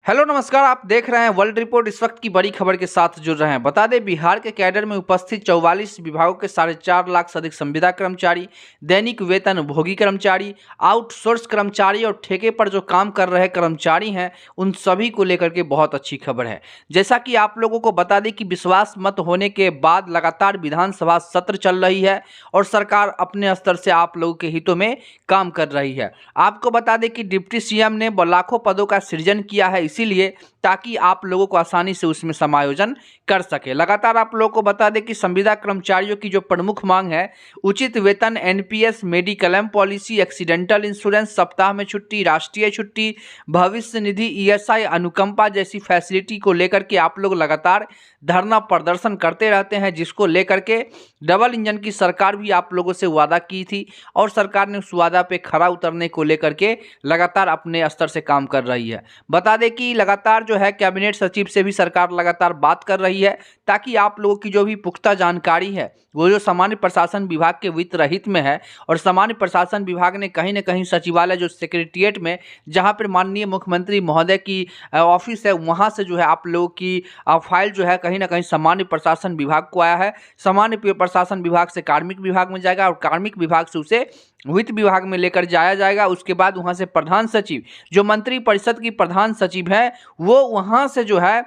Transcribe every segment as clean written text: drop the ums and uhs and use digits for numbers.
Hello नमस्कार, आप देख रहे हैं वर्ल्ड रिपोर्ट। इस वक्त की बड़ी खबर के साथ जुड़ रहे हैं। बता दें, बिहार के कैडर में उपस्थित 44 विभागों के 4.5 लाख से अधिक संविदा कर्मचारी, दैनिक वेतन भोगी कर्मचारी, आउटसोर्स कर्मचारी और ठेके पर जो काम कर रहे कर्मचारी हैं, उन सभी को लेकर के बहुत अच्छी खबर है। जैसा कि आप लोगों को बता दें कि विश्वास मत होने के बाद लगातार विधानसभा सत्र चल रही है और सरकार अपने स्तर से आप लोगों के हितों में काम कर रही है। आपको बता दें कि डिप्टी सीएम ने लाखों पदों का सृजन किया है, इसीलिए ताकि आप लोगों को आसानी से उसमें समायोजन कर सके। लगातार आप लोगों को बता दें कि संविदा कर्मचारियों की जो प्रमुख मांग है, उचित वेतन, NPS, mediclaim policy, accidental insurance, सप्ताह में छुट्टी, राष्ट्रीय छुट्टी, भविष्य निधि, ईएसआई, अनुकंपा जैसी फैसिलिटी को लेकर के आप लोग लगातार धरना प्रदर्शन करते रहते हैं, जिसको लेकर के डबल इंजन की सरकार भी आप लोगों से वादा की थी और सरकार ने उस वादा पे खरा उतरने को लेकर के लगातार अपने स्तर से काम कर रही है। बता दें कि लगातार जो है कैबिनेट सचिव से भी सरकार लगातार बात कर रही है, ताकि आप लोगों की जो भी पुख्ता जानकारी है वो जो सामान्य प्रशासन विभाग के वित्त रहित में है, और सामान्य प्रशासन विभाग ने कहीं ना कहीं सचिवालय जो सेक्रेटरिएट में जहां पर माननीय मुख्यमंत्री महोदय की ऑफिस है, वहां से जो है आप लोगों की फाइल जो है कहीं ना कहीं सामान्य प्रशासन विभाग को आया है। सामान्य प्रशासन विभाग से कार्मिक विभाग में जाएगा और कार्मिक विभाग से उसे वित्त विभाग में लेकर जाया जाएगा। उसके बाद वहां से प्रधान सचिव, जो मंत्री परिषद की प्रधान सचिव है, वो वहां से जो है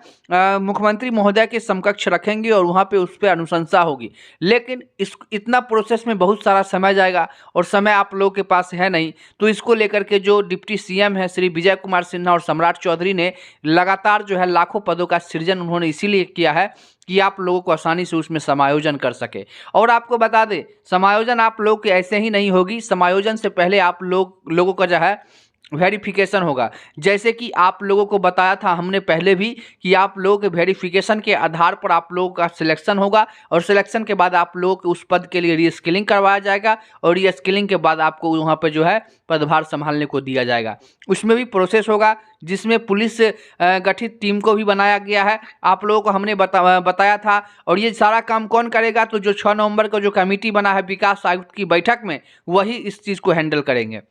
मुख्यमंत्री महोदय के समकक्ष रखेंगे और वहां पे उस पर अनुशंसा होगी। लेकिन इतना प्रोसेस में बहुत सारा समय जाएगा और समय आप लोगों के पास है नहीं, तो इसको लेकर के जो डिप्टी सीएम है श्री विजय कुमार सिन्हा और सम्राट चौधरी ने लगातार जो है लाखों पदों का सृजन उन्होंने इसीलिए किया है कि आप लोगों को आसानी से उसमें समायोजन कर सके। और आपको बता दें, समायोजन आप लोग के ऐसे ही नहीं होगी, समायोजन से पहले आप लोगों का जो है वेरिफिकेशन होगा। जैसे कि आप लोगों को बताया था हमने पहले भी कि आप लोगों के वेरिफिकेशन के आधार पर आप लोगों का सिलेक्शन होगा और सिलेक्शन के बाद आप लोगों को उस पद के लिए रीस्किलिंग करवाया जाएगा और रीस्किलिंग के बाद आपको वहाँ पर जो है पदभार संभालने को दिया जाएगा। उसमें भी प्रोसेस होगा, जिसमें पुलिस गठित टीम को भी बनाया गया है, आप लोगों को हमने बताया था। और ये सारा काम कौन करेगा? तो जो 6 नवंबर को जो कमेटी बना है विकास आयुक्त की बैठक में, वही इस चीज़ को हैंडल करेंगे।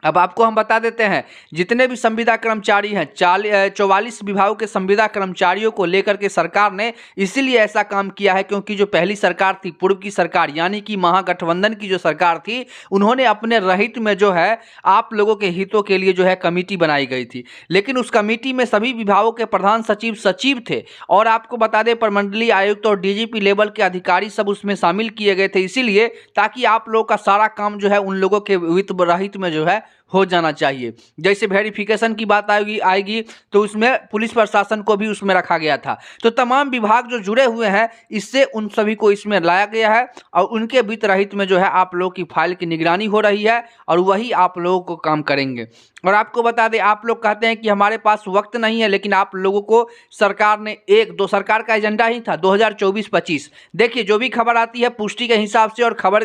अब आपको हम बता देते हैं, जितने भी संविदा कर्मचारी हैं, 44 विभागों के संविदा कर्मचारियों को लेकर के सरकार ने इसीलिए ऐसा काम किया है क्योंकि जो पहली सरकार थी, पूर्व की सरकार यानी कि महागठबंधन की जो सरकार थी, उन्होंने अपने रहित में जो है आप लोगों के हितों के लिए जो है कमेटी बनाई गई थी। लेकिन उस कमेटी में सभी विभागों के प्रधान सचिव सचिव थे और आपको बता दें प्रमंडलीय आयुक्त और डीजीपी लेवल के अधिकारी सब उसमें शामिल किए गए थे, इसीलिए ताकि आप लोगों का सारा काम जो है उन लोगों के वित्त रहित में जो है हो जाना चाहिए। जैसे वेरिफिकेशन की बात आएगी तो उसमें पुलिस प्रशासन को भी उसमें रखा गया था। तो तमाम विभाग जो जुड़े हुए हैं, इससे उन सभी को इसमें लाया गया है और उनके वित्त रहित में जो है आप लोगों की फाइल की निगरानी हो रही है और वही आप लोगों को काम करेंगे। और आपको बता दें, आप लोग कहते हैं कि हमारे पास वक्त नहीं है, लेकिन आप लोगों को सरकार ने सरकार का एजेंडा ही था 2024-25। देखिए, जो भी खबर आती है पुष्टि के हिसाब से और खबर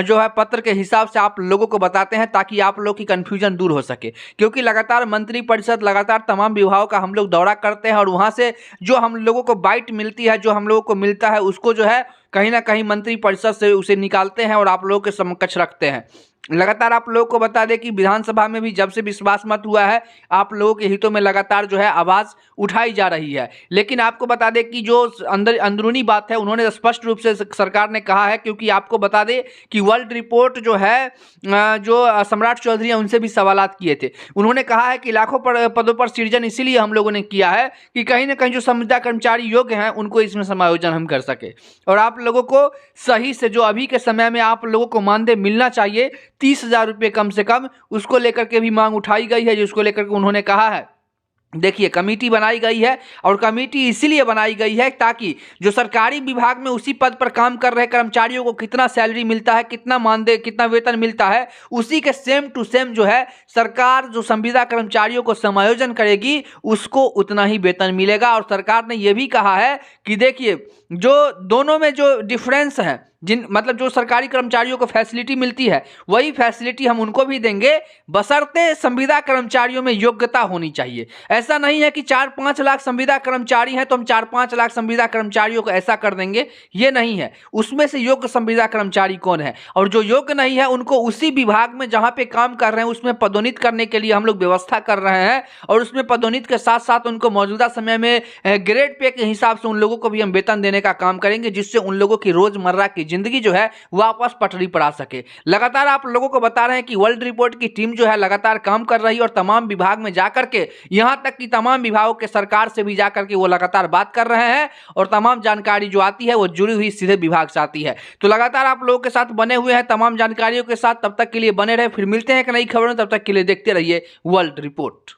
जो है पत्र के हिसाब से आप लोगों को बताते हैं, ताकि आप लोग की कंफ्यूजन दूर हो सके। क्योंकि लगातार मंत्री परिषद, लगातार तमाम विभागों का हम लोग दौरा करते हैं और वहां से जो हम लोगों को बाइट मिलती है, जो हम लोगों को मिलता है, उसको जो है कहीं ना कहीं मंत्री परिषद से उसे निकालते हैं और आप लोगों के समकक्ष रखते हैं। लगातार आप लोगों को बता दें कि विधानसभा में भी जब से विश्वास मत हुआ है, आप लोगों के हितों में लगातार जो है आवाज़ उठाई जा रही है। लेकिन आपको बता दें कि जो अंदरूनी बात है, उन्होंने स्पष्ट रूप से सरकार ने कहा है, क्योंकि आपको बता दें कि वर्ल्ड रिपोर्ट जो है जो सम्राट चौधरी हैं उनसे भी सवालात किए थे। उन्होंने कहा है कि लाखों पदों पर सृजन इसीलिए हम लोगों ने किया है कि कहीं ना कहीं जो संविदा कर्मचारी योग्य हैं उनको इसमें समायोजन हम कर सके और आप लोगों को सही से जो अभी के समय में आप लोगों को मानदेय मिलना चाहिए 30,000 रुपये कम से कम, उसको लेकर के भी मांग उठाई गई है, जिसको लेकर के उन्होंने कहा है। देखिए, कमेटी बनाई गई है और कमेटी इसीलिए बनाई गई है ताकि जो सरकारी विभाग में उसी पद पर काम कर रहे कर्मचारियों को कितना सैलरी मिलता है, कितना मानदेय, कितना वेतन मिलता है, उसी के सेम टू सेम जो है सरकार जो संविदा कर्मचारियों को समायोजन करेगी उसको उतना ही वेतन मिलेगा। और सरकार ने यह भी कहा है कि देखिए, जो दोनों में जो डिफरेंस है, जिन मतलब जो सरकारी कर्मचारियों को फैसिलिटी मिलती है वही फैसिलिटी हम उनको भी देंगे, बशर्ते संविदा कर्मचारियों में योग्यता होनी चाहिए। ऐसा नहीं है कि 4-5 लाख संविदा कर्मचारी हैं तो हम 4-5 लाख संविदा कर्मचारियों को ऐसा कर देंगे, ये नहीं है। उसमें से योग्य संविदा कर्मचारी कौन है और जो योग्य नहीं है उनको उसी विभाग में जहां पे काम कर रहे हैं उसमें पदोन्नत करने के लिए हम लोग व्यवस्था कर रहे हैं और उसमें पदोन्नत के साथ साथ उनको मौजूदा समय में ग्रेड पे के हिसाब से उन लोगों को भी हम वेतन देने का काम करेंगे, जिससे उन लोगों की रोजमर्रा की जिंदगी जो है वापस पटरी पर आ सके। लगातार आप लोगों को बता रहे हैं कि वर्ल्ड रिपोर्ट की टीम जो है लगातार काम कर रही है और तमाम विभाग में जाकर के, यहां तक कि तमाम विभागों के सरकार से भी जाकर के वो लगातार बात कर रहे हैं और तमाम जानकारी जो आती है वो जुड़ी हुई सीधे विभाग से आती है। तो लगातार आप लोगों के साथ बने हुए हैं तमाम जानकारियों के साथ। तब तक के लिए बने रहे, फिर मिलते हैं एक नई खबर में। तब तक के लिए देखते रहिए वर्ल्ड रिपोर्ट।